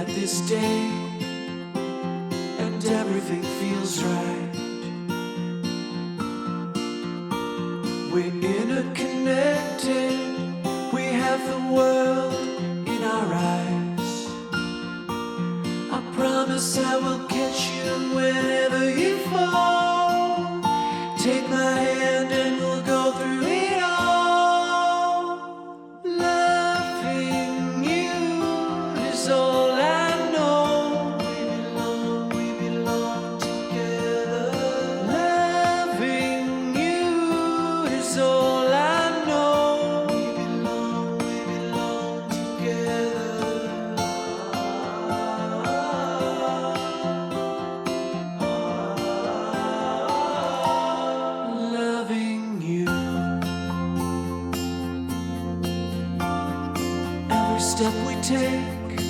at this day, and everything feels right. We're interconnected, we have the world in our eyes. I promise I will catch you whenever you fall. Take my hand and we'll go through it all. Loving you is all I know. We belong together. Loving you is all I know. We belong together. Loving you. Every step we take,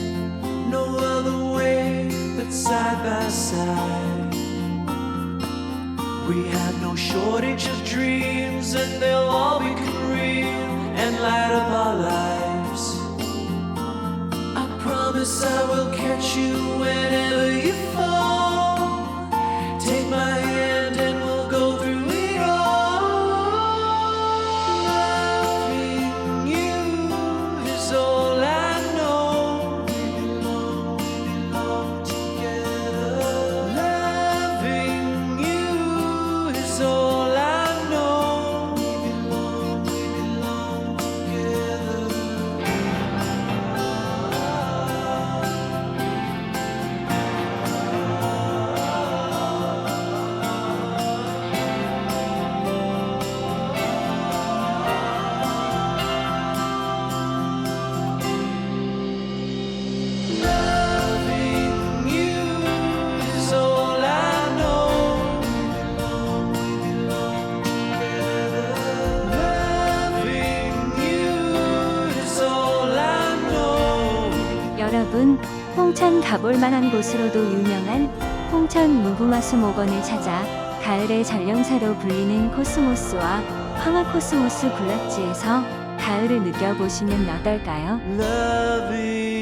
no other way but side by side. We have no shortage of dreams, and they'll all become real and light up our lives. I promise I will catch you whenever you fall. Take my hand and we'll go through it all. Loving you is all I know. We belong together. Loving you is all I know. We belong together. Loving you is all I know. We belong together. Loving you is all I know. 여러분, 홍천 가볼 만한 곳으로도 유명한 홍천 무궁화 수목원을 찾아 가을의 전령사로 불리는 코스모스와 황화 코스모스 군락지에서 가을을 느껴보시면 어떨까요? Loving